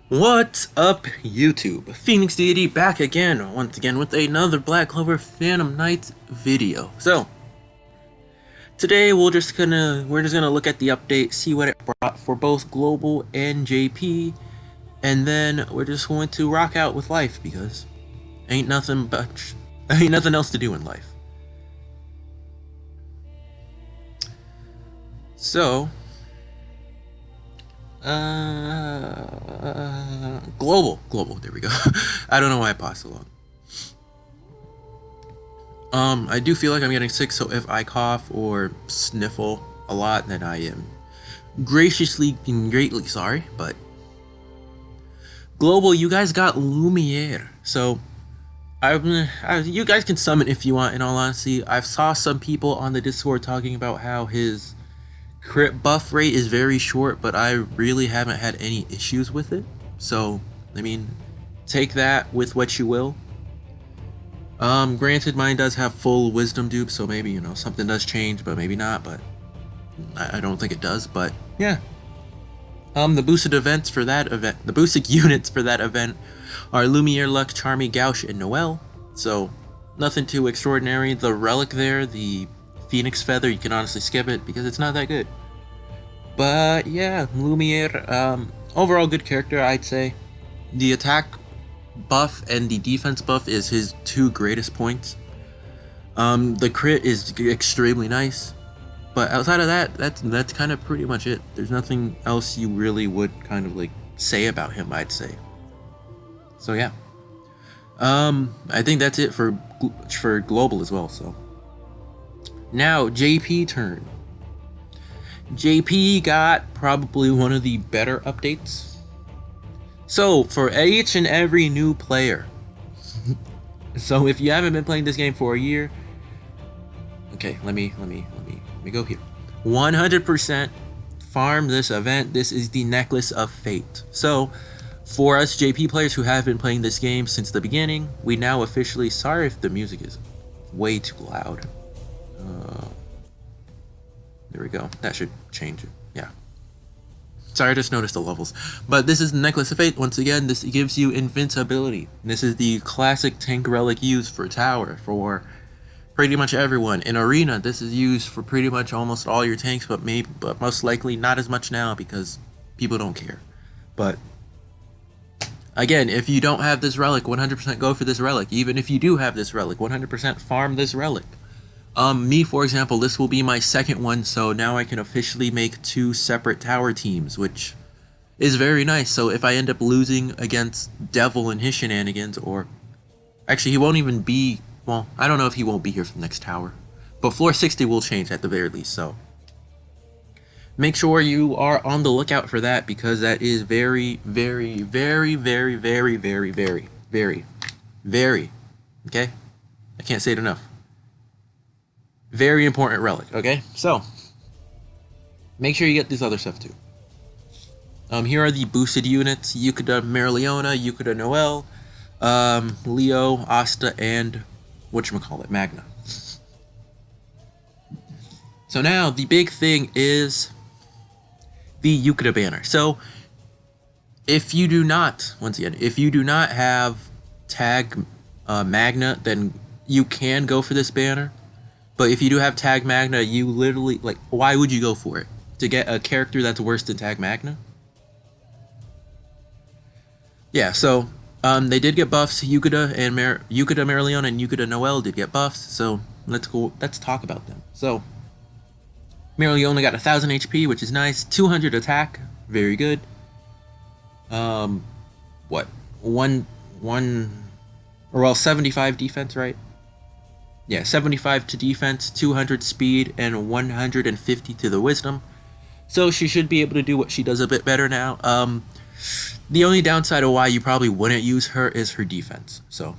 What's up, YouTube? Phoenix Deity back again, once again with another Black Clover Phantom Knights video. So today we're just gonna look at the update, see what it brought for both Global and JP, and then we're just going to rock out with life because ain't nothing else to do in life. So global, there we go. I don't know why I paused so long. I do feel like I'm getting sick, so if I cough or sniffle a lot, then I am graciously and greatly sorry. But global, you guys got Lumiere, so you guys can summon if you want. In all honesty, I've saw some people on the Discord talking about how his crit buff rate is very short, but I really haven't had any issues with it. So, I mean, take that with what you will. Granted, mine does have full wisdom dupe, so maybe, you know, something does change, but maybe not, but I don't think it does, but yeah. The boosted events for that event, the boosted units for that event are Lumiere, Luck, Charmy, Gauche, and Noelle, so nothing too extraordinary. The relic there, the Phoenix Feather, you can honestly skip it because it's not that good. But yeah, Lumiere, overall good character, I'd say. The attack buff and the defense buff is his two greatest points. The crit is extremely nice, but outside of that, that's kind of pretty much it. There's nothing else you really would kind of like say about him, I'd say. So yeah, I think that's it for global as well. So now JP turn. JP got probably one of the better updates. So for each and every new player, so if you haven't been playing this game for a year, okay, let me go here. 100% farm this event. This is the Necklace of Fate. So for us JP players who have been playing this game since the beginning, we now officially, sorry if the music is way too loud. There we go. That should change it. Yeah. Sorry, I just noticed the levels. But this is the Necklace of Fate. Once again, this gives you invincibility. This is the classic tank relic used for tower for pretty much everyone. In arena, this is used for pretty much almost all your tanks, but most likely not as much now because people don't care. But again, if you don't have this relic, 100% go for this relic. Even if you do have this relic, 100% farm this relic. Me, for example, this will be my second one, so now I can officially make 2 separate tower teams, which is very nice. So if I end up losing against Devil and his shenanigans, or actually he won't even be, well, I don't know if he won't be here for the next tower, but floor 60 will change at the very least, so make sure you are on the lookout for that, because that is very, very, very, very, very, very, very, very, very, okay? I can't say it enough. Very important relic, okay? So, make sure you get this other stuff too. Here are the boosted units: Yukuda Merliona, Yukuda Noelle, Leo, Asta, and whatchamacallit, Magna. So now, the big thing is the Yukuda banner. So, if you do not, once again, if you do not have tag Magna, then you can go for this banner. But if you do have Tag Magna, you literally, like, why would you go for it? To get a character that's worse than Tag Magna? Yeah, so, they did get buffs. Yukuda Merlion and Yukuda Noelle did get buffs, so let's talk about them. So, Merliona got 1000 HP, which is nice. 200 attack, very good. What? 75 defense, right? Yeah, 75 to defense, 200 speed, and 150 to the wisdom. So she should be able to do what she does a bit better now. The only downside of why you probably wouldn't use her is her defense. So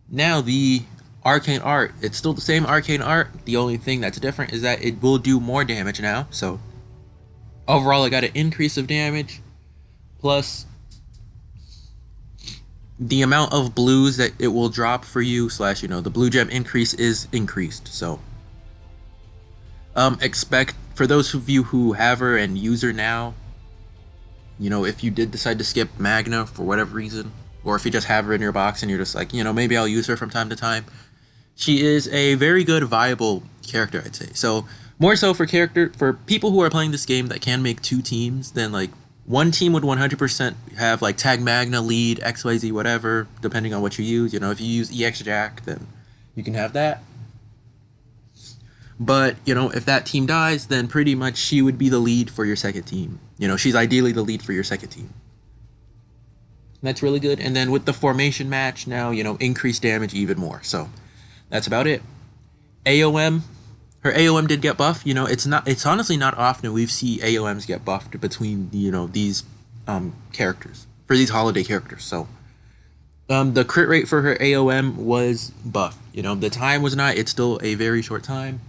now the arcane art, it's still the same arcane art. The only thing that's different is that it will do more damage now. So overall, I got an increase of damage, plus the amount of blues that it will drop for you, / you know, the blue gem increase is increased. So expect for those of you who have her and use her now, you know, if you did decide to skip Magna for whatever reason, or if you just have her in your box and you're just like, you know, maybe I'll use her from time to time, she is a very good, viable character, I'd say. So more so for people who are playing this game that can make 2 teams, then like one team would 100% have like Tag Magna, lead, XYZ, whatever, depending on what you use. You know, if you use EX Jack, then you can have that. But, you know, if that team dies, then pretty much she would be the lead for your second team. You know, she's ideally the lead for your second team. That's really good. And then with the formation match now, you know, increased damage even more. So that's about it. AOM. Her AOM did get buffed. You know, it's honestly not often we see AOMs get buffed between, you know, these characters, for these holiday characters. So the crit rate for her AOM was buffed. You know, the time was not, it's still a very short time,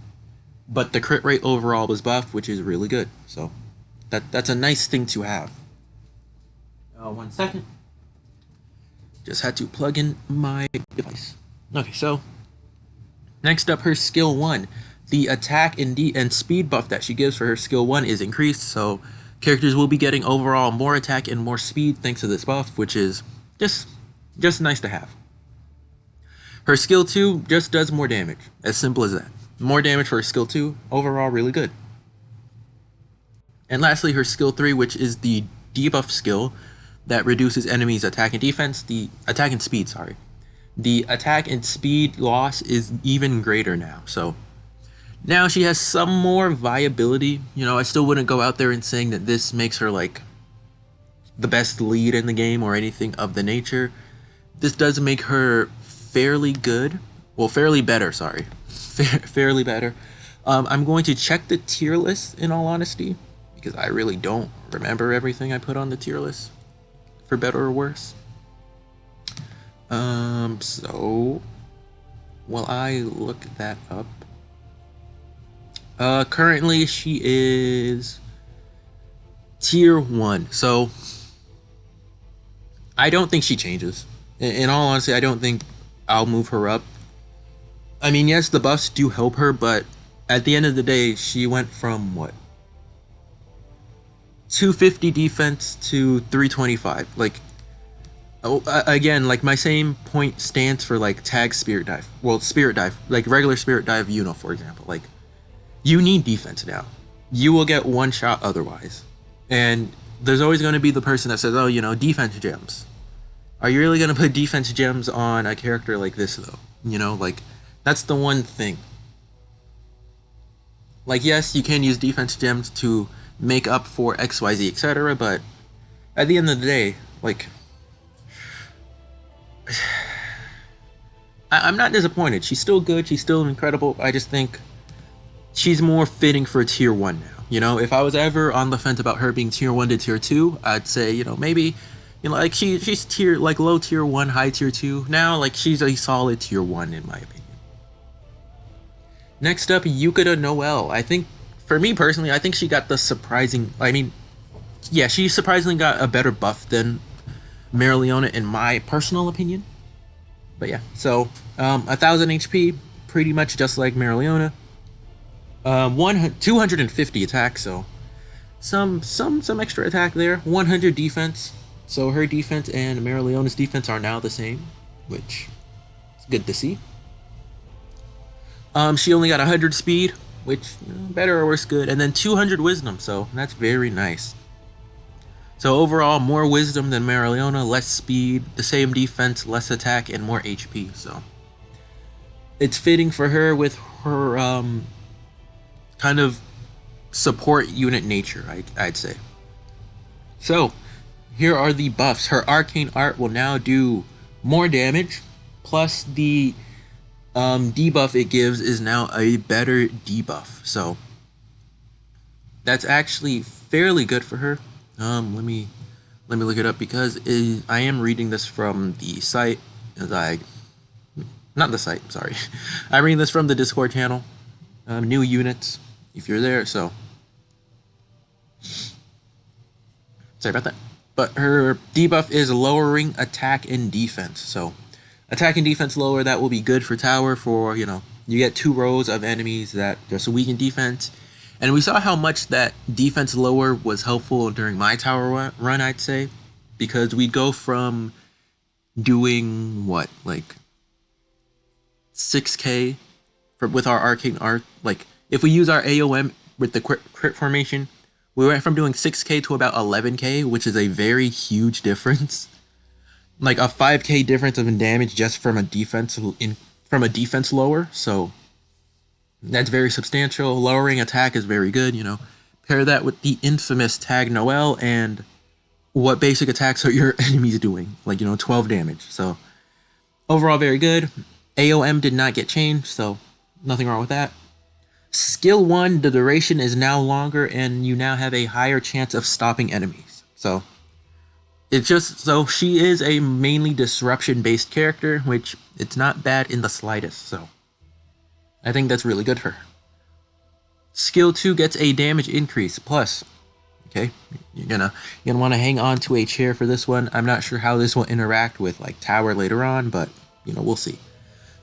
but the crit rate overall was buffed, which is really good. So that's a nice thing to have. 1 second. Just had to plug in my device. Okay, so next up, her skill 1. The attack and speed buff that she gives for her skill 1 is increased, so characters will be getting overall more attack and more speed thanks to this buff, which is just nice to have. Her skill 2 just does more damage, as simple as that. More damage for her skill 2, overall really good. And lastly, her skill 3, which is the debuff skill that reduces enemies' attack and defense, the attack and speed, sorry. The attack and speed loss is even greater now, so now she has some more viability. You know, I still wouldn't go out there and saying that this makes her like the best lead in the game or anything of the nature. This does make her fairly good. Well, fairly better, sorry. Fairly better. I'm going to check the tier list in all honesty, because I really don't remember everything I put on the tier list, for better or worse. So while I look that up, currently she is tier 1, so I don't think she changes. In all honesty, I don't think I'll move her up. I mean, yes, the buffs do help her, but at the end of the day, she went from what, 250 defense to 325. Like, again, like my same point stands for like tag spirit dive. Well, spirit dive, like regular spirit dive Uno, for example. Like, you need defense now. You will get one shot otherwise. And there's always going to be the person that says, oh, you know, defense gems. Are you really going to put defense gems on a character like this, though? You know, like, that's the one thing. Like, yes, you can use defense gems to make up for XYZ, etc., but at the end of the day, like, I'm not disappointed. She's still good. She's still incredible. I just think she's more fitting for tier 1 now. You know, if I was ever on the fence about her being tier 1 to tier 2, I'd say, you know, maybe, you know, like she's tier, like low tier 1, high tier 2. Now, like, she's a solid tier 1 in my opinion. Next up, Yukata Noelle. I think, for me personally, I think she got the surprising, I mean, yeah, she surprisingly got a better buff than Marileona in my personal opinion. But yeah, so 1000 HP, pretty much just like Marileona. 250 attack, so some extra attack there. 100 defense, so her defense and Marileona's defense are now the same, which is good to see. She only got 100 speed, which, you know, better or worse, good, and then 200 wisdom, so that's very nice. So overall, more wisdom than Marileona, less speed, the same defense, less attack, and more HP. So it's fitting for her with her kind of support unit nature, I'd say. So here are the buffs. Her arcane art will now do more damage, plus the debuff it gives is now a better debuff. So that's actually fairly good for her. Let me look it up, because I am reading this from the site, not the site, sorry. I'm reading this from the Discord channel, new units, if you're there, so sorry about that. But her debuff is lowering attack and defense, so attack and defense lower, that will be good for tower, for, you know, you get 2 rows of enemies that just weaken defense, And we saw how much that defense lower was helpful during my tower run, I'd say, because we'd go from doing what, like 6k with our arcane art. Like if we use our AOM with the crit formation, we went from doing 6k to about 11k, which is a very huge difference. Like a 5k difference of damage just from a defense lower. So that's very substantial. Lowering attack is very good, you know. Pair that with the infamous Tag Noel, and what basic attacks are your enemies doing? Like, you know, 12 damage. So overall very good. AOM did not get changed, so nothing wrong with that. Skill 1, the duration is now longer, and you now have a higher chance of stopping enemies. So it's just, so she is a mainly disruption-based character, which it's not bad in the slightest, so I think that's really good for her. Skill 2 gets a damage increase, plus, okay, you're gonna want to hang on to a chair for this one. I'm not sure how this will interact with like tower later on, but you know, we'll see.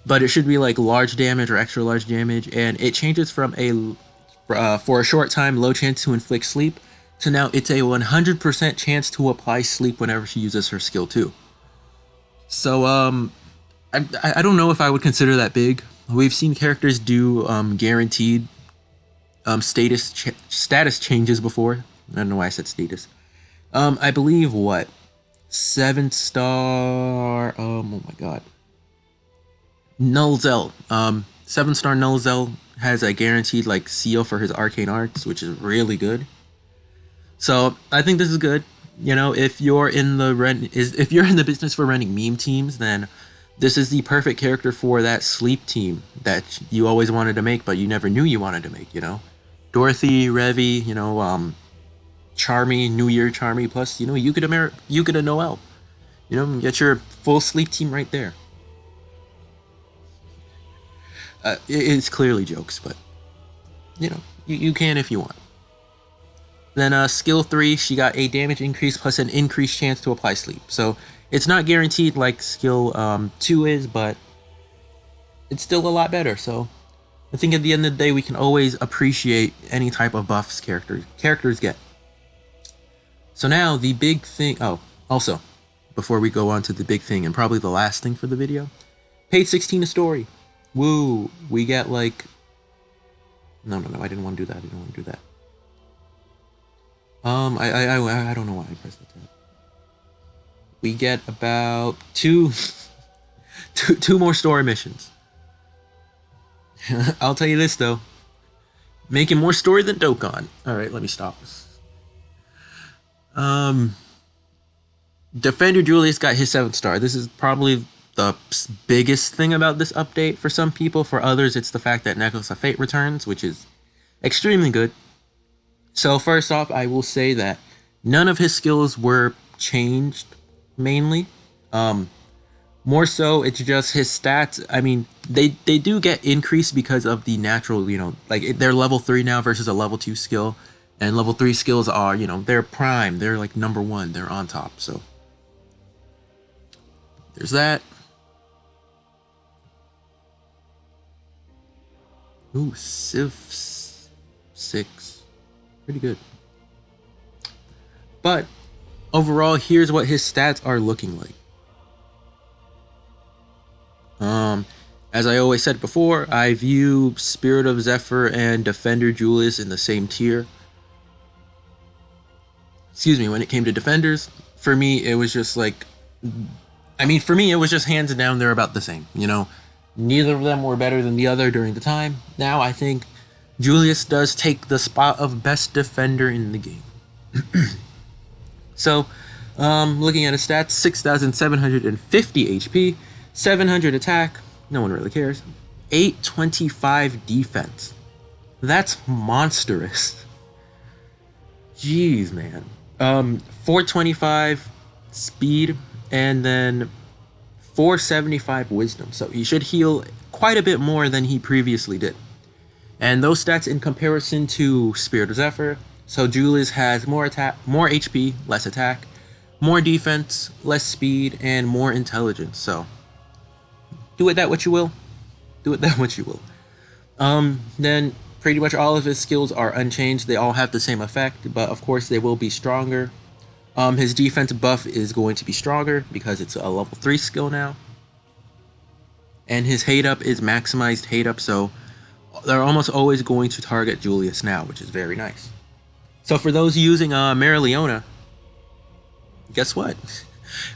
But it should be like large damage or extra large damage, and it changes from a for a short time low chance to inflict sleep to now it's a 100% chance to apply sleep whenever she uses her skill 2. So I don't know if I would consider that big. We've seen characters do guaranteed status changes before. I don't know why I said status. I believe what 7-star. Oh my god. Nullzel. 7-star Nullzel has a guaranteed like seal for his arcane arts, which is really good. So I think this is good. You know, if you're in the business for running meme teams, then this is the perfect character for that sleep team that you always wanted to make, but you never knew you wanted to make, you know? Dorothy, Revy, you know, Charmy, New Year Charmy, plus, you know, you could a Noel. You know, get your full sleep team right there. It's clearly jokes, but, you know, you can if you want. Then skill 3, she got a damage increase plus an increased chance to apply sleep. So it's not guaranteed like skill 2 is, but it's still a lot better. So I think at the end of the day, we can always appreciate any type of buffs characters get. So now the big thing. Oh, also, before we go on to the big thing and probably the last thing for the video, page 16 a story. Woo! We get like. No, I didn't want to do that. I don't know why I pressed the tab. We get about two more story missions. I'll tell you this though, making more story than Dokkan. All right, let me stop. Defender Julius got his 7-star. This is probably the biggest thing about this update for some people. For others, it's the fact that Necklace of Fate returns, which is extremely good. So first off, I will say that none of his skills were changed, mainly. More so, it's just his stats. I mean, they do get increased because of the natural, you know, like they're level 3 now versus a level 2 skill. And level 3 skills are, you know, they're prime. They're like number 1. They're on top. So there's that. Ooh, Civ 6. Pretty good. But overall, here's what his stats are looking like. As I always said before, I view Spirit of Zephyr and Defender Julius in the same tier. Excuse me, when it came to Defenders, for me, it was just like, I mean, for me, it was just hands down, they're about the same, you know? Neither of them were better than the other during the time. Now, I think Julius does take the spot of best defender in the game. So, looking at his stats, 6,750 HP, 700 attack, no one really cares, 825 defense. That's monstrous. Jeez, man. 425 speed, and then 475 wisdom. So he should heal quite a bit more than he previously did. And those stats in comparison to Spirit of Zephyr. So Julius has more attack, more HP, less attack, more defense, less speed, and more intelligence. So do with that what you will. Do with that what you will. Then Pretty much all of his skills are unchanged. They all have the same effect, but of course they will be stronger. His defense buff is going to be stronger because it's a level 3 skill now. And his hate up is maximized hate up, so they're almost always going to target Julius now, which is very nice. So for those using Marileona, guess what?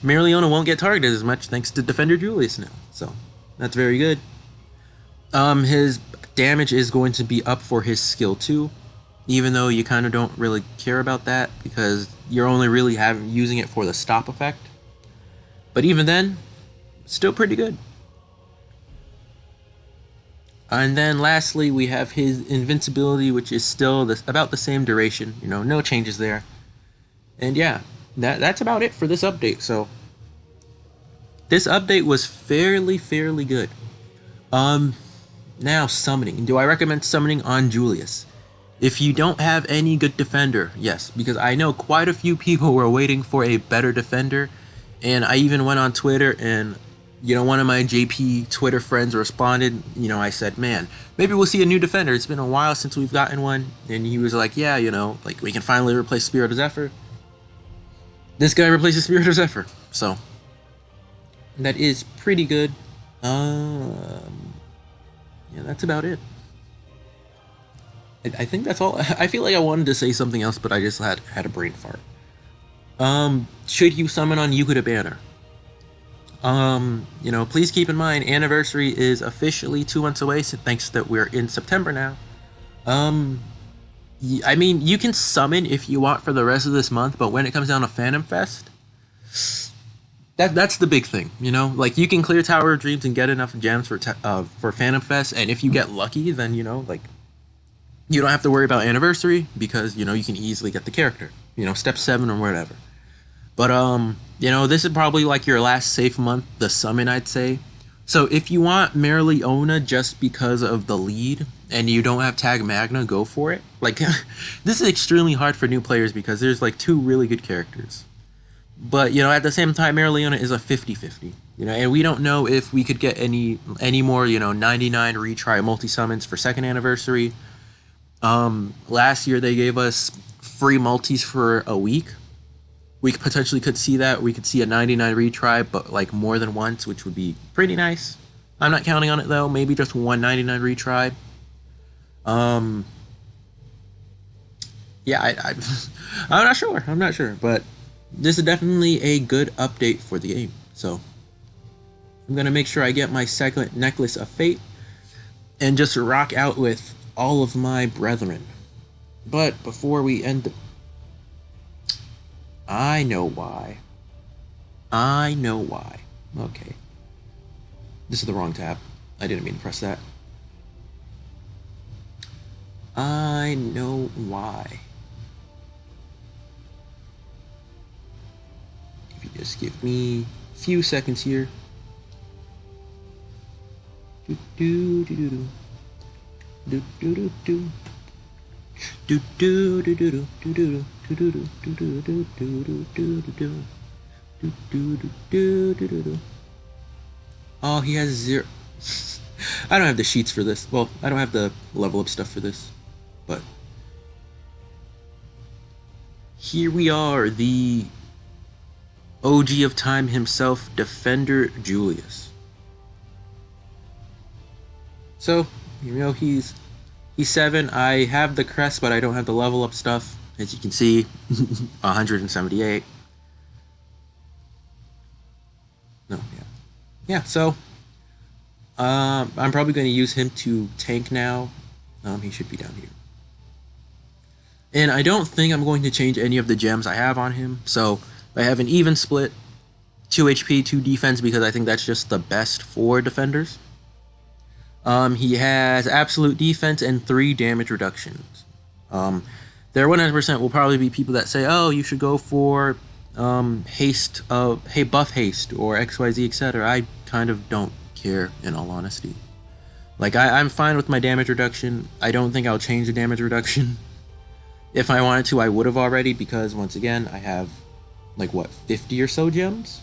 Marileona won't get targeted as much thanks to Defender Julius now. So that's very good. His damage is going to be up for his skill 2, even though you kind of don't really care about that because you're only really using it for the stop effect. But even then, still pretty good. And then lastly, we have his invincibility, which is still about the same duration. You know, no changes there. And yeah, that's about it for this update. So this update was fairly good. Now summoning. Do I recommend summoning on Julius? If you don't have any good defender, yes, because I know quite a few people were waiting for a better defender, and I even went on Twitter and, you know, one of my JP Twitter friends responded. You know, I said, man, maybe we'll see a new defender. It's been a while since we've gotten one. And he was like, yeah, you know, like we can finally replace Spirit of Zephyr. This guy replaces Spirit of Zephyr. So that is pretty good. Yeah, that's about it. I think that's all. I feel like I wanted to say something else, but I just had a brain fart. Should you summon on Yukuda Banner? You know, please keep in mind, Anniversary is officially 2 months away, so thanks that we're in September now. I mean, you can summon if you want for the rest of this month, but when it comes down to Phantom Fest, that's the big thing, you know? Like, you can clear Tower of Dreams and get enough gems for Phantom Fest, and if you get lucky, then, you know, like, you don't have to worry about Anniversary, because, you know, you can easily get the character. You know, Step 7 or whatever. But, you know, this is probably, like, your last safe month, the summon, I'd say. So, if you want Marileona just because of the lead, and you don't have Tag Magna, go for it. Like, this is extremely hard for new players, because there's, like, 2 really good characters. But, you know, at the same time, Marileona is a 50-50. You know, and we don't know if we could get any more, you know, 99 retry multi-summons for 2nd Anniversary. Last year they gave us free multis for a week. We potentially could see that. We could see a 99 retry, but like more than once, which would be pretty nice. I'm not counting on it though. Maybe just one 99 retry. Yeah, I'm not sure. I'm not sure, but this is definitely a good update for the game. So I'm gonna make sure I get my second Necklace of Fate and just rock out with all of my brethren. But before we end the... I know why. Okay. This is the wrong tab. I didn't mean to press that. I know why. If you just give me a few seconds here. Oh, he has 0. I don't have the sheets for this. Well, I don't have the level up stuff for this. But here we are, the OG of time himself, Defender Julius. So, you know, he's 7. I have the crest, but I don't have the level up stuff. As you can see, 178. No, yeah. Yeah, so I'm probably going to use him to tank now. He should be down here. And I don't think I'm going to change any of the gems I have on him. So I have an even split, 2 HP, 2 defense, because I think that's just the best for defenders. He has absolute defense and 3 damage reductions. There 100% will probably be people that say, oh, you should go for haste, hey, buff haste, or XYZ, etc. I kind of don't care, in all honesty. Like, I'm fine with my damage reduction. I don't think I'll change the damage reduction. If I wanted to, I would have already, because, once again, I have, like, what, 50 or so gems?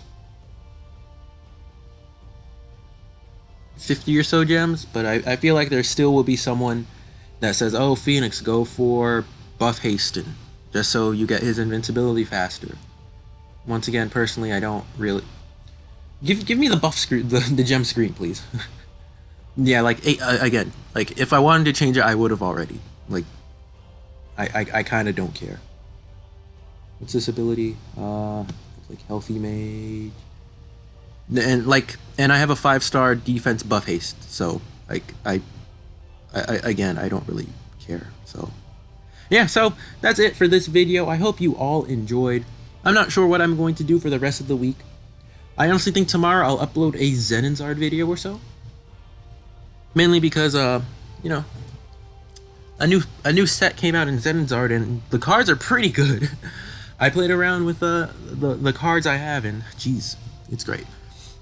50 or so gems, but I feel like there still will be someone that says, oh, Phoenix, go for buff Hasten, just so you get his invincibility faster. Once again, personally, I don't really... Give me the buff screen, the gem screen, please. Yeah, like, again, like, if I wanted to change it, I would have already. Like, I kind of don't care. What's this ability? It's like Healthy Mage. And I have a 5-star defense buff haste, so, like, again, I don't really care, so. Yeah, so, that's it for this video. I hope you all enjoyed. I'm not sure what I'm going to do for the rest of the week. I honestly think tomorrow I'll upload a Zenonzard video or so. Mainly because, you know, a new set came out in Zenonzard, and the cards are pretty good. I played around with the cards I have, and geez, it's great.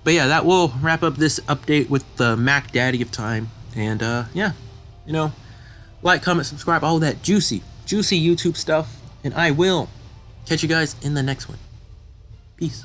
But yeah, that will wrap up this update with the Mac Daddy of time. And yeah, you know, like, comment, subscribe, all that juicy YouTube stuff. And I will catch you guys in the next one. Peace.